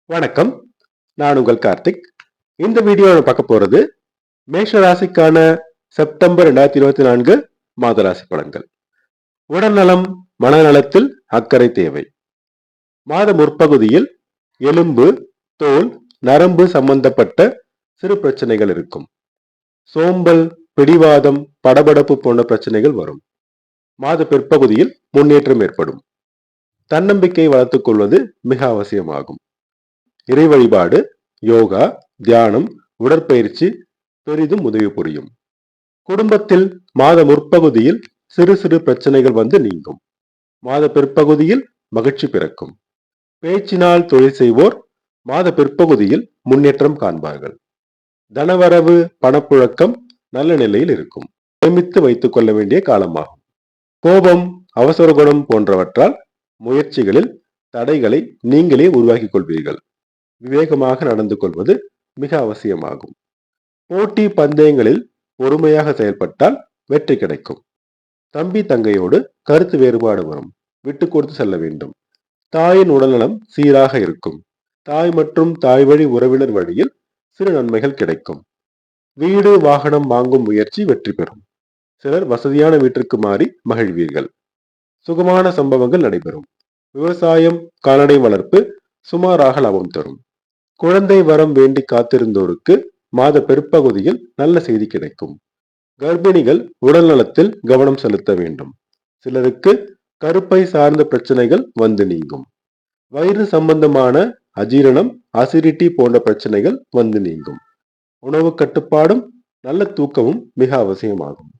வணக்கம். நான் உங்கள் கார்த்திக். இந்த வீடியோவில் பார்க்க போறது மேஷ ராசிக்கான செப்டம்பர் 2024 மாத ராசி பலன்கள். உடல் நலம், மனநலத்தில் அக்கறை தேவை. மாத முற்பகுதியில் எலும்பு, தோல், நரம்பு சம்பந்தப்பட்ட சிறு பிரச்சனைகள் இருக்கும். சோம்பல், பிடிவாதம், படபடப்பு போன்ற பிரச்சனைகள் வரும். மாத பிற்பகுதியில் முன்னேற்றம் ஏற்படும். தன்னம்பிக்கை வளர்த்துக் கொள்வது மிக அவசியமாகும். இறை வழிபாடு, யோகா, தியானம், உடற்பயிற்சி பெரிதும் உதவி புரியும். குடும்பத்தில் மாத முற்பகுதியில் சிறு சிறு பிரச்சனைகள் வந்து நீங்கும். மாத பிற்பகுதியில் மகிழ்ச்சி பிறக்கும். பேச்சினால் தொழில் செய்வோர் மாத பிற்பகுதியில் முன்னேற்றம் காண்பார்கள். தனவரவு, பணப்புழக்கம் நல்ல நிலையில் இருக்கும். சேமித்து வைத்துக் கொள்ள வேண்டிய காலமாகும். கோபம், அவசர குணம் போன்றவற்றால் முயற்சிகளில் தடைகளை நீங்களே உருவாக்கிக் கொள்வீர்கள். விவேகமாக நடந்து கொள்வது மிக அவசியமாகும். போட்டி பந்தயங்களில் பொறுமையாக செயல்பட்டால் வெற்றி கிடைக்கும். தம்பி தங்கையோடு கருத்து வேறுபாடு வரும். விட்டு கொடுத்து செல்ல வேண்டும். தாயின் உடல்நலம் சீராக இருக்கும். தாய் மற்றும் தாய் வழி உறவினர் வழியில் சிறு நன்மைகள் கிடைக்கும். வீடு வாகனம் வாங்கும் முயற்சி வெற்றி பெறும். சிலர் வசதியான வீட்டிற்கு மாறி மகிழ்வீர்கள். சுகமான சம்பவங்கள் நடைபெறும். விவசாயம், கால்நடை வளர்ப்பு சுமாராக லாபம் தரும். குழந்தை வரம் வேண்டி காத்திருந்தோருக்கு மாத பிற்பகுதியில் நல்ல செய்தி கிடைக்கும். கர்ப்பிணிகள் உடல் நலத்தில் கவனம் செலுத்த வேண்டும். சிலருக்கு கருப்பை சார்ந்த பிரச்சனைகள் வந்து நீங்கும். வயிறு சம்பந்தமான அஜீரணம், அசிடிட்டி போன்ற பிரச்சனைகள் வந்து நீங்கும். உணவு கட்டுப்பாடும் நல்ல தூக்கமும் மிக அவசியமாகும்.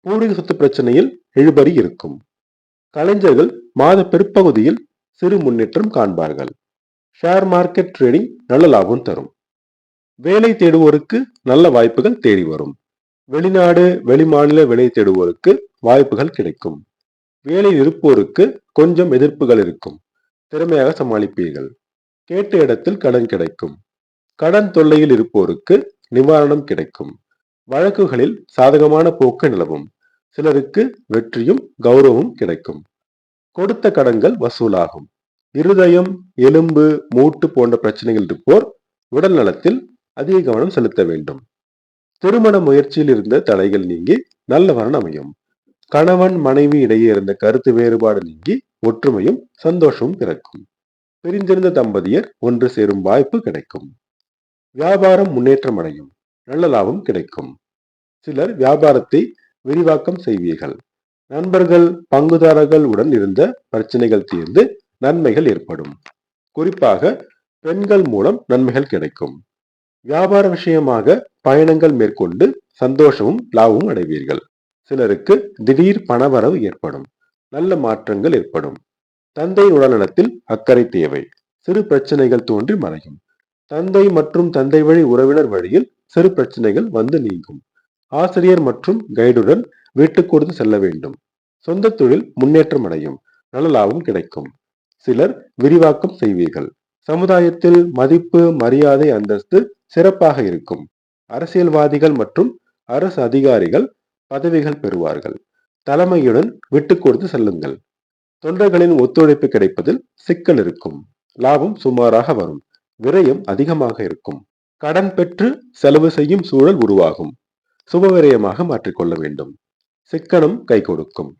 பூர்வீக சொத்து பிரச்சனையில் இழுபறி இருக்கும். கலைஞர்கள் மாத பிற்பகுதியில் சிறு முன்னேற்றம் காண்பார்கள். ஷேர் மார்க்கெட் ட்ரேடிங் நல்ல லாபம் தரும். வேலை தேடுவோருக்கு நல்ல வாய்ப்புகள் தேடி வரும். வெளிநாடு, வெளிமாநில வேலை தேடுவோருக்கு வாய்ப்புகள் கிடைக்கும். வேலையில் இருப்போருக்கு கொஞ்சம் எதிர்ப்புகள் இருக்கும். திறமையாக சமாளிப்பீர்கள். கேட்ட இடத்தில் கடன் கிடைக்கும். கடன் தொல்லையில் இருப்போருக்கு நிவாரணம் கிடைக்கும். வழக்குகளில் சாதகமான போக்கு நிலவும். சிலருக்கு வெற்றியும் கௌரவமும் கிடைக்கும். கொடுத்த கடன்கள் வசூலாகும். இருதயம், எலும்பு, மூட்டு போன்ற பிரச்சனைகள் இருப்போர் உடல் நலத்தில் அதிக கவனம் செலுத்த வேண்டும். திருமண முயற்சியில் இருந்த தடைகள் நீங்கி நல்ல வரன் அமையும். கணவன் மனைவி இடையே இருந்த கருத்து வேறுபாடு நீங்கி ஒற்றுமையும் சந்தோஷமும் பிறக்கும். பிரிந்திருந்த தம்பதியர் ஒன்று சேரும் வாய்ப்பு கிடைக்கும். வியாபாரம் முன்னேற்றம் அடையும். நல்ல லாபம் கிடைக்கும். சிலர் வியாபாரத்தை விரிவாக்கம் செய்வீர்கள். நண்பர்கள், பங்குதாரர்கள் உடன் இருந்த பிரச்சனைகள் தீர்ந்து நன்மைகள் ஏற்படும். குறிப்பாக பெண்கள் மூலம் நன்மைகள் கிடைக்கும். வியாபார விஷயமாக பயணங்கள் மேற்கொண்டு சந்தோஷமும் லாபமும் அடைவீர்கள். சிலருக்கு திடீர் பணவரவு ஏற்படும். நல்ல மாற்றங்கள் ஏற்படும். தந்தை உடல்நலத்தில் அக்கறை தேவை. சிறு பிரச்சனைகள் தோன்றி மறையும். தந்தை மற்றும் தந்தை வழி உறவினர் வழியில் சிறு பிரச்சனைகள் வந்து நீங்கும். ஆசிரியர் மற்றும் கைடுடன் விட்டு கொடுத்து செல்ல வேண்டும். சொந்த தொழில் முன்னேற்றம் அடையும். நல்ல லாபம் கிடைக்கும். சிலர் விரிவாக்கம் செய்வீர்கள். சமுதாயத்தில் மதிப்பு, மரியாதை, அந்தஸ்து சிறப்பாக இருக்கும். அரசியல்வாதிகள் மற்றும் அரசு அதிகாரிகள் பதவிகள் பெறுவார்கள். தலைமையுடன் விட்டு கொடுத்து செல்லுங்கள். தொண்டர்களின் ஒத்துழைப்பு கிடைப்பதில் சிக்கல் இருக்கும். லாபம் சுமாராக வரும். விரயம் அதிகமாக இருக்கும். கடன் பெற்று செலவு செய்யும் சூழல் உருவாகும். சுபவிரயமாக மாற்றிக்கொள்ள வேண்டும். சிக்கனம் கை கொடுக்கும்.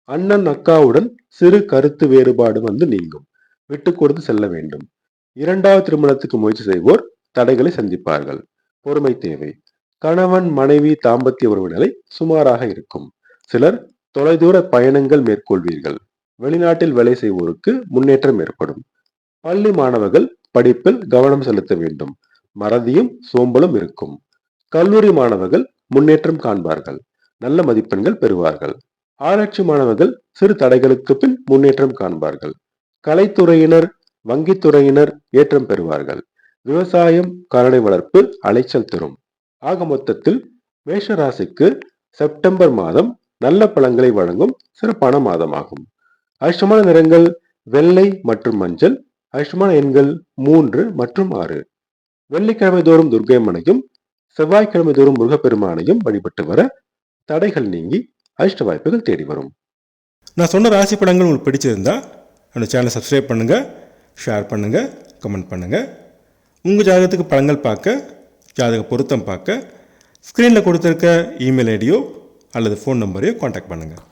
அண்ணன் அக்காவுடன் சிறு கருத்து வேறுபாடு வந்து நீங்கும். விட்டு கொடுத்து செல்ல வேண்டும். இரண்டாவது திருமணத்துக்கு முயற்சி செய்வோர் தடைகளை சந்திப்பார்கள். பொறுமை தேவை. கணவன் மனைவி தாம்பத்திய உறவு நிலை சுமாராக இருக்கும். சிலர் தொலைதூர பயணங்கள் மேற்கொள்வீர்கள். வெளிநாட்டில் வேலை செய்வோருக்கு முன்னேற்றம் ஏற்படும். பள்ளி மாணவர்கள் படிப்பில் கவனம் செலுத்த வேண்டும். மறதியும் சோம்பலும் இருக்கும். கல்லூரி மாணவர்கள் முன்னேற்றம் காண்பார்கள். நல்ல மதிப்பெண்கள் பெறுவார்கள். ஆராய்ச்சி மாணவர்கள் சிறு தடைகளுக்கு பின் முன்னேற்றம் காண்பார்கள். கலைத்துறையினர், வங்கித்துறையினர் ஏற்றம் பெறுவார்கள். விவசாயம், கால்நடை வளர்ப்பு அலைச்சல் தரும். ஆக மொத்தத்தில் மேஷ ராசிக்கு செப்டம்பர் மாதம் நல்ல பலன்களை வழங்கும் சிறப்பான மாதமாகும். அதிர்ஷ்டமான நிறங்கள் வெள்ளை மற்றும் மஞ்சள். அதிர்ஷ்டமான எண்கள் 3 மற்றும் 6. வெள்ளிக்கிழமை தோறும் துர்க்கையம்மனையும் செவ்வாய்க்கிழமை தோறும் முருகப்பெருமானையும் வழிபட்டு வர தடைகள் நீங்கி அதிர்ஷ்ட வாய்ப்புகள் தேடி வரும். நான் சொன்ன ராசி படங்கள் உங்களுக்கு பிடிச்சிருந்தா அந்த சேனலை சப்ஸ்கிரைப் பண்ணுங்கள், ஷேர் பண்ணுங்கள், கமெண்ட் பண்ணுங்கள். உங்கள் ஜாதகத்துக்கு பலன்கள் பார்க்க, ஜாதக பொருத்தம் பார்க்க ஸ்க்ரீனில் கொடுத்துருக்க இமெயில் ஐடியோ அல்லது ஃபோன் நம்பரையோ காண்டாக்ட் பண்ணுங்கள்.